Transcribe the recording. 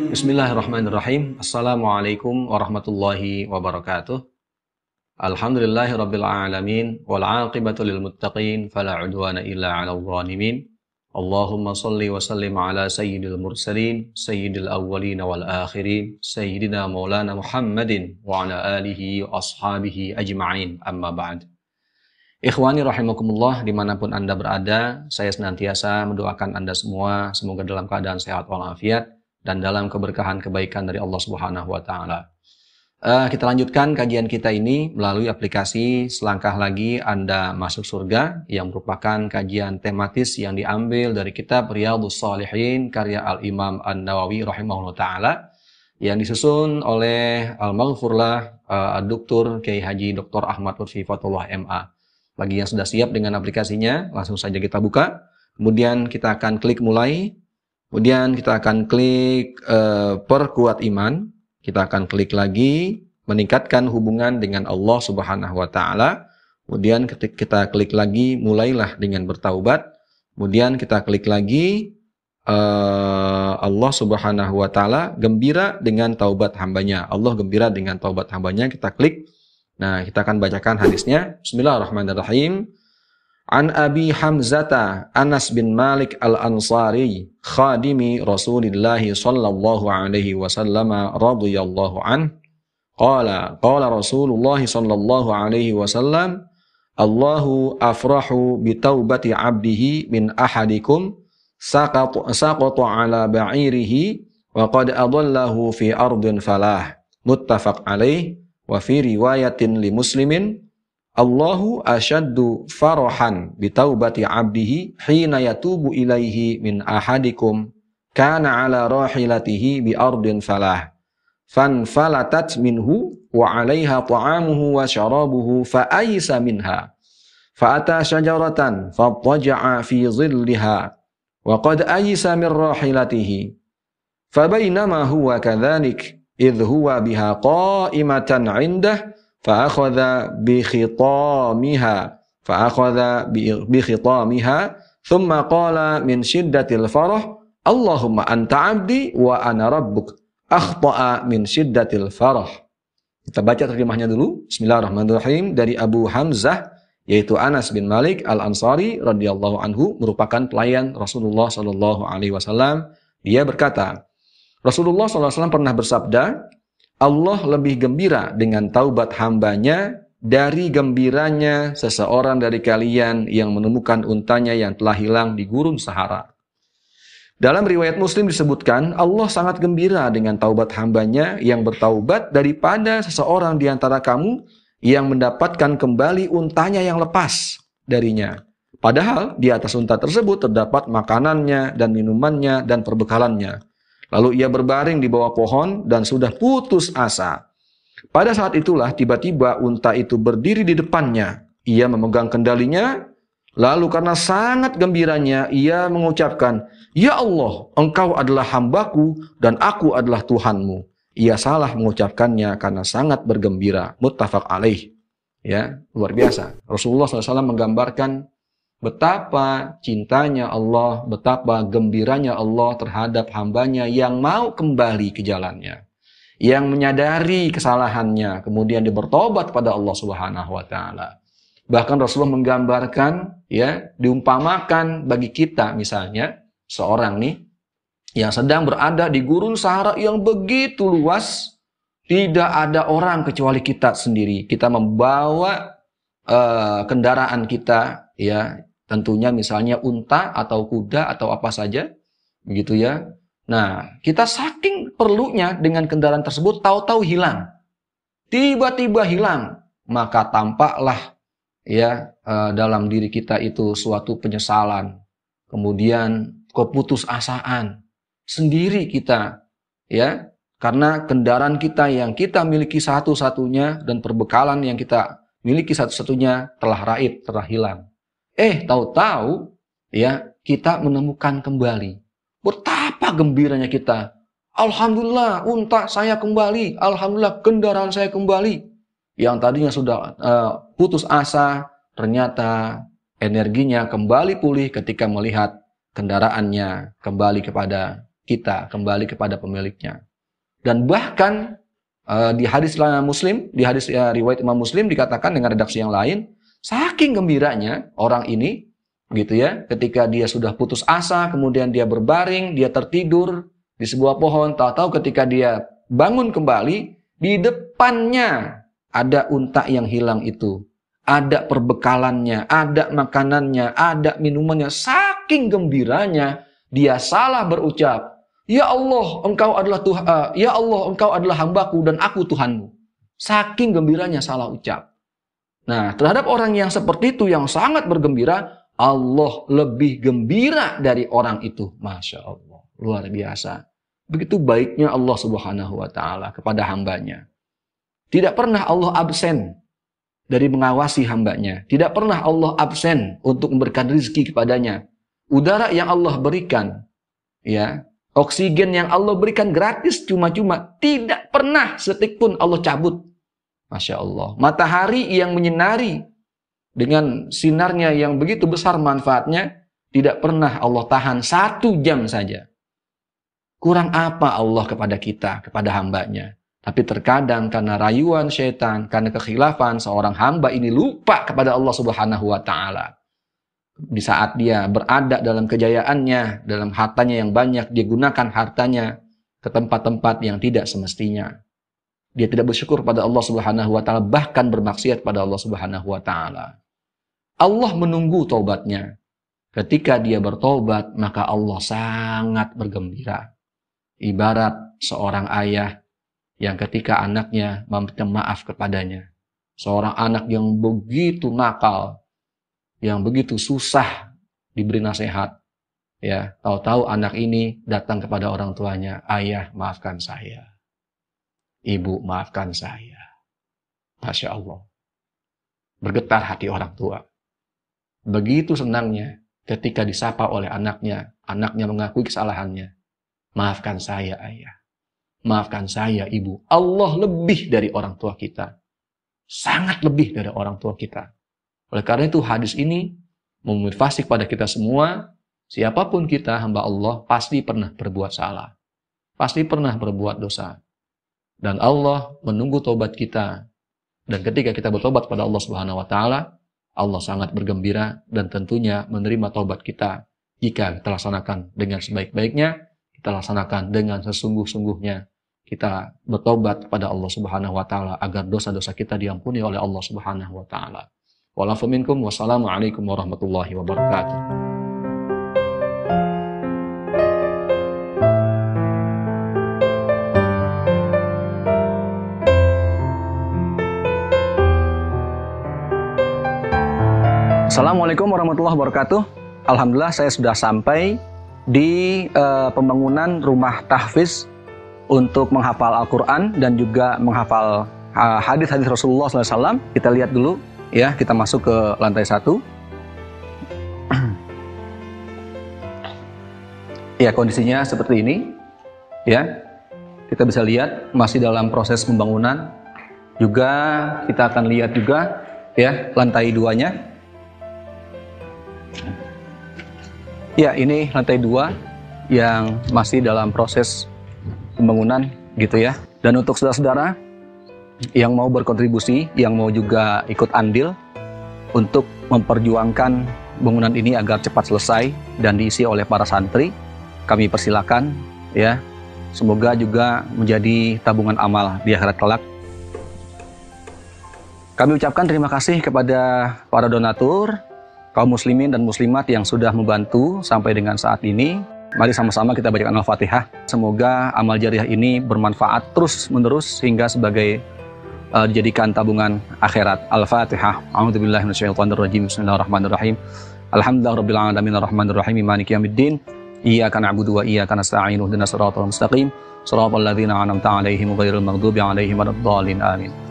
Bismillahirrahmanirrahim. Assalamualaikum warahmatullahi wabarakatuh. Alhamdulillahirabbil alamin wal 'aqibatu lil muttaqin fala 'udwana illa 'alal zalimin. Allahumma shalli wa sallim ala sayyidil mursalin, sayyidil awwalin wal akhirin, sayyidina maulana Muhammadin wa ala alihi wa ashabihi ajma'in. Amma ba'd. Ikhwani rahimakumullah, dimanapun Anda berada, saya senantiasa mendoakan Anda semua semoga dalam keadaan sehat walafiat dan dalam keberkahan kebaikan dari Allah Subhanahu wa taala. Kita lanjutkan kajian kita ini melalui aplikasi Selangkah Lagi Anda Masuk Surga, yang merupakan kajian tematis yang diambil dari kitab Riyadhus Shalihin karya Al-Imam An-Nawawi rahimahullah taala, yang disusun oleh Al-Maghfurlah Dr. Kiai Haji Dr. Ahmad Lutfi Fatullah MA. Bagi yang sudah siap dengan aplikasinya, langsung saja kita buka. Kemudian kita akan klik mulai. Kemudian kita akan klik perkuat iman. Kita akan klik lagi meningkatkan hubungan dengan Allah Subhanahu wa taala. Kemudian kita klik lagi mulailah dengan bertaubat. Kemudian kita klik lagi Allah Subhanahu wa taala gembira dengan taubat hambanya. Allah gembira dengan taubat hambanya. Kita klik. Nah, kita akan bacakan hadisnya. Bismillahirrahmanirrahim. An Abi Hamzata Anas bin Malik Al-Ansari khadimi Rasulillah sallallahu alaihi wasallam radhiyallahu an qala Rasulullah sallallahu alaihi wasallam Allahu afrahu bi taubati 'abdihi min ahadikum saqata ala ba'irihi wa qad adallahu fi ardin falah, muttafaq alaih. Wa fi riwayatin li Muslimin Allahu asyaddu farahan bitaubati 'abdihi hina yatubu ilaihi min ahadikum kana ala rahilatihi bi ardin falah fanfalatat minhu wa 'alaiha ta'amuhu wa syarabuhu fa aysa minha fa ata syajaratan fattaja'a fi dhilliha wa qad aysa min rahilatihi fa bainama huwa kadzalik idh huwa biha qa'imatan 'indah فأخذ بخطامها ثم قال من شدة الفرح اللهم أنت عبدي وأنا ربك أخطأ من شدة الفرح. Kita baca terjemahnya dulu. Bismillahirrahmanirrahim. Dari Abu Hamzah, yaitu Anas bin Malik Al-Ansari radhiyallahu anhu, merupakan pelayan Rasulullah sallallahu alaihi wasallam. Dia berkata, Rasulullah sallallahu alaihi wasallam pernah bersabda, Allah lebih gembira dengan taubat hambanya dari gembiranya seseorang dari kalian yang menemukan untanya yang telah hilang di gurun Sahara. Dalam riwayat Muslim disebutkan, Allah sangat gembira dengan taubat hambanya yang bertaubat daripada seseorang di antara kamu yang mendapatkan kembali untanya yang lepas darinya. Padahal di atas unta tersebut terdapat makanannya dan minumannya dan perbekalannya. Lalu ia berbaring di bawah pohon dan sudah putus asa. Pada saat itulah tiba-tiba unta itu berdiri di depannya. Ia memegang kendalinya. Lalu karena sangat gembiranya ia mengucapkan, Ya Allah, engkau adalah hambaku dan aku adalah Tuhanmu. Ia salah mengucapkannya karena sangat bergembira. Muttafaq alaih. Ya, luar biasa. Rasulullah SAW menggambarkan betapa cintanya Allah, betapa gembiranya Allah terhadap hambanya yang mau kembali ke jalannya, yang menyadari kesalahannya, kemudian dia bertobat pada Allah Subhanahu wa taala. Bahkan Rasulullah menggambarkan, ya, diumpamakan bagi kita misalnya seorang nih yang sedang berada di gurun Sahara yang begitu luas, tidak ada orang kecuali kita sendiri. Kita membawa kendaraan kita, ya, tentunya misalnya unta atau kuda atau apa saja, begitu ya. Nah, kita saking perlunya dengan kendaraan tersebut, tahu-tahu hilang. Tiba-tiba hilang, maka tampaklah ya dalam diri kita itu suatu penyesalan, kemudian keputusasaan sendiri kita, ya, karena kendaraan kita yang kita miliki satu-satunya dan perbekalan yang kita miliki satu-satunya telah raib, telah hilang. Tahu-tahu ya kita menemukan kembali. Betapa gembiranya kita. Alhamdulillah, unta saya kembali. Alhamdulillah, kendaraan saya kembali. Yang tadinya sudah putus asa, ternyata energinya kembali pulih ketika melihat kendaraannya kembali kepada kita kembali kepada pemiliknya. Dan bahkan di hadis Muslim, di hadis riwayat Imam Muslim dikatakan dengan redaksi yang lain, saking gembiranya orang ini, gitu ya, ketika dia sudah putus asa, kemudian dia berbaring, dia tertidur di sebuah pohon, tahu-tahu ketika dia bangun kembali, di depannya ada unta yang hilang itu. Ada perbekalannya, ada makanannya, ada minumannya. Saking gembiranya, dia salah berucap, Ya Allah, engkau adalah Tuhan, Ya Allah, engkau adalah hambaku dan aku Tuhanmu. Saking gembiranya salah ucap. Nah, terhadap orang yang seperti itu, yang sangat bergembira, Allah lebih gembira dari orang itu. Masya Allah, luar biasa. Begitu baiknya Allah Subhanahu wa Ta'ala kepada hambanya. Tidak pernah Allah absen dari mengawasi hambanya. Tidak pernah Allah absen untuk memberikan rezeki kepadanya. Udara yang Allah berikan, ya, oksigen yang Allah berikan gratis cuma-cuma, tidak pernah setik pun Allah cabut. Masya Allah. Matahari yang menyinari dengan sinarnya yang begitu besar manfaatnya, tidak pernah Allah tahan 1 jam saja. Kurang apa Allah kepada kita, kepada hambanya? Tapi terkadang karena rayuan syaitan, karena kekhilafan, seorang hamba ini lupa kepada Allah Subhanahu wa Ta'ala. Di saat dia berada dalam kejayaannya, dalam hartanya yang banyak, dia gunakan hartanya ke tempat-tempat yang tidak semestinya. Dia tidak bersyukur pada Allah Subhanahu wa Ta'ala, bahkan bermaksiat pada Allah Subhanahu wa Ta'ala. Allah menunggu taubatnya. Ketika dia bertobat, maka Allah sangat bergembira. Ibarat seorang ayah yang ketika anaknya meminta maaf kepadanya. Seorang anak yang begitu nakal, yang begitu susah diberi nasihat. Ya, tahu-tahu anak ini datang kepada orang tuanya, Ayah, maafkan saya. Ibu, maafkan saya. Masya Allah. Bergetar hati orang tua. Begitu senangnya ketika disapa oleh anaknya mengakui kesalahannya. Maafkan saya, Ayah. Maafkan saya, Ibu. Allah lebih dari orang tua kita. Sangat lebih dari orang tua kita. Oleh karena itu hadis ini memotivasi kepada kita semua, siapapun kita hamba Allah pasti pernah berbuat salah. Pasti pernah berbuat dosa. Dan Allah menunggu taubat kita. Dan ketika kita bertobat pada Allah Subhanahu wa Ta'ala, Allah sangat bergembira dan tentunya menerima taubat kita jika kita laksanakan dengan sebaik-baiknya. Kita laksanakan dengan sesungguh-sungguhnya. Kita bertobat kepada Allah Subhanahu wa Ta'ala agar dosa-dosa kita diampuni oleh Allah Subhanahu wa Ta'ala. Wa'alafu minkum, wassalamualaikum warahmatullahi wabarakatuh. Assalamualaikum warahmatullahi wabarakatuh. Alhamdulillah saya sudah sampai di pembangunan rumah tahfiz untuk menghafal Al-Quran dan juga menghafal hadis-hadis Rasulullah SAW. Kita lihat dulu, ya, kita masuk ke lantai 1. Ya, kondisinya seperti ini, ya. Kita bisa lihat masih dalam proses pembangunan. Juga kita akan lihat juga, ya, lantai 2-nya. Ya, ini lantai 2 yang masih dalam proses pembangunan gitu ya. Dan untuk saudara-saudara yang mau berkontribusi, yang mau juga ikut andil untuk memperjuangkan bangunan ini agar cepat selesai dan diisi oleh para santri, kami persilakan ya. Semoga juga menjadi tabungan amal di akhirat kelak. Kami ucapkan terima kasih kepada para donatur, kaum muslimin dan muslimat yang sudah membantu sampai dengan saat ini. Mari sama-sama kita bacakan Al-Fatihah. Semoga amal jariah ini bermanfaat terus-menerus hingga sebagai dijadikan tabungan akhirat. Al-Fatihah. A'udzubillahi minasyaitonirrajim. Bismillahirrahmanirrahim. Alhamdulillahirabbil alamin arrahmanir rahim maliki yaumiddin. Iyyaka na'budu wa iyyaka nasta'in ihdinas siratal mustaqim. Shiratal ladzina an'amta 'alaihim ghairil maghdubi 'alaihim waladdallin. Amin.